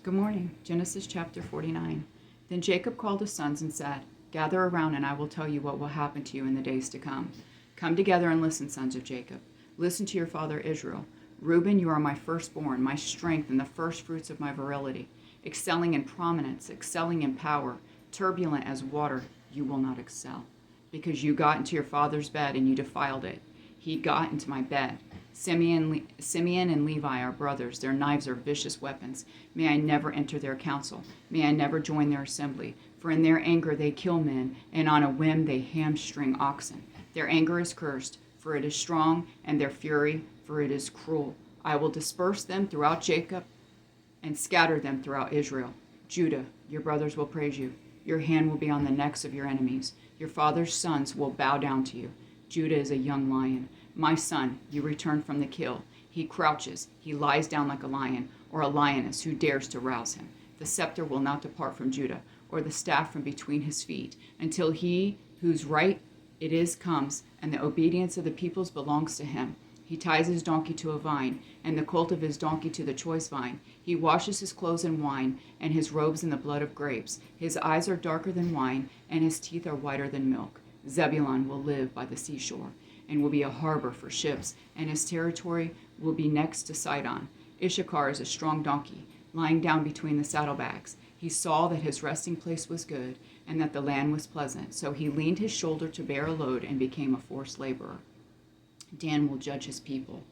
Good morning. Genesis chapter 49. Then Jacob called his sons and said, "Gather around, and I will tell you what will happen to you in the days to come. Come together and listen, sons of Jacob. Listen to your father Israel. Reuben, you are my firstborn, my strength, and the firstfruits of my virility. Excelling in prominence, excelling in power, turbulent as water, you will not excel. Because you got into your father's bed and you defiled it. He got into my bed. Simeon and Levi are brothers. Their knives are vicious weapons. May I never enter their council. May I never join their assembly. For in their anger they kill men, and on a whim they hamstring oxen. Their anger is cursed, for it is strong, and their fury, for it is cruel. I will disperse them throughout Jacob and scatter them throughout Israel. Judah, your brothers will praise you. Your hand will be on the necks of your enemies. Your father's sons will bow down to you. Judah is a young lion. My son, you return from the kill. He crouches, he lies down like a lion, or a lioness who dares to rouse him. The scepter will not depart from Judah, or the staff from between his feet, until he whose right it is comes, and the obedience of the peoples belongs to him. He ties his donkey to a vine, and the colt of his donkey to the choice vine. He washes his clothes in wine, and his robes in the blood of grapes. His eyes are darker than wine, and his teeth are whiter than milk. Zebulun will live by the seashore, and will be a harbor for ships, and his territory will be next to Sidon. Issachar is a strong donkey, lying down between the saddlebags. He saw that his resting place was good, and that the land was pleasant, so he leaned his shoulder to bear a load and became a forced laborer. Dan will judge his people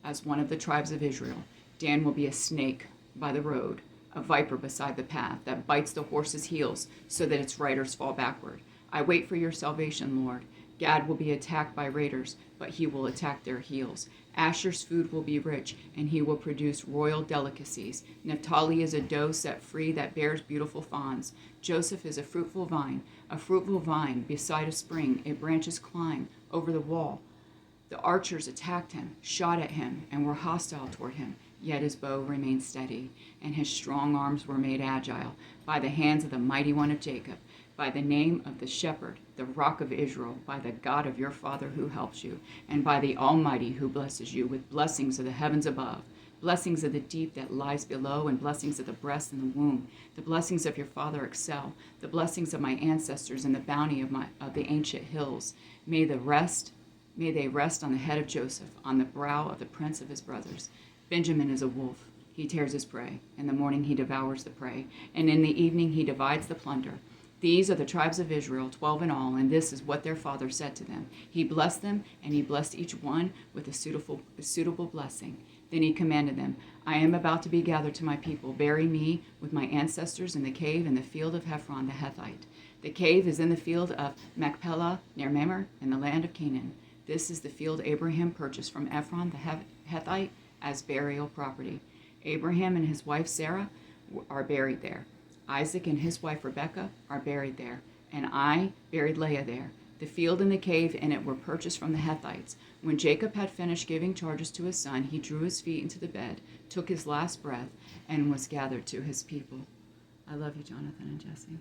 as one of the tribes of Israel. Dan will be a snake by the road, a viper beside the path that bites the horse's heels so that its riders fall backward. I wait for your salvation, Lord. Gad will be attacked by raiders, but he will attack their heels. Asher's food will be rich, and he will produce royal delicacies. Naphtali is a doe set free that bears beautiful fawns. Joseph is a fruitful vine beside a spring. Its branches climb over the wall. The archers attacked him, shot at him, and were hostile toward him. Yet his bow remained steady, and his strong arms were made agile by the hands of the mighty one of Jacob, by the name of the shepherd, the rock of Israel, by the God of your father who helps you, and by the Almighty who blesses you with blessings of the heavens above, blessings of the deep that lies below, and blessings of the breast and the womb. The blessings of your father excel, the blessings of my ancestors, and the bounty of the ancient hills. May they rest on the head of Joseph, on the brow of the prince of his brothers. Benjamin is a wolf. He tears his prey. In the morning he devours the prey, and in the evening he divides the plunder. These are the tribes of Israel, 12 in all, and this is what their father said to them. He blessed them, and he blessed each one with a suitable blessing. Then he commanded them, I am about to be gathered to my people. Bury me with my ancestors in the cave in the field of Hephron the Hethite. The cave is in the field of Machpelah near Mamre in the land of Canaan. This is the field Abraham purchased from Ephron the Hethite as burial property. Abraham and his wife Sarah are buried there. Isaac and his wife Rebekah are buried there, and I buried Leah there. The field and the cave in it were purchased from the Hethites. When Jacob had finished giving charges to his son, he drew his feet into the bed, took his last breath, and was gathered to his people. I love you, Jonathan and Jessie.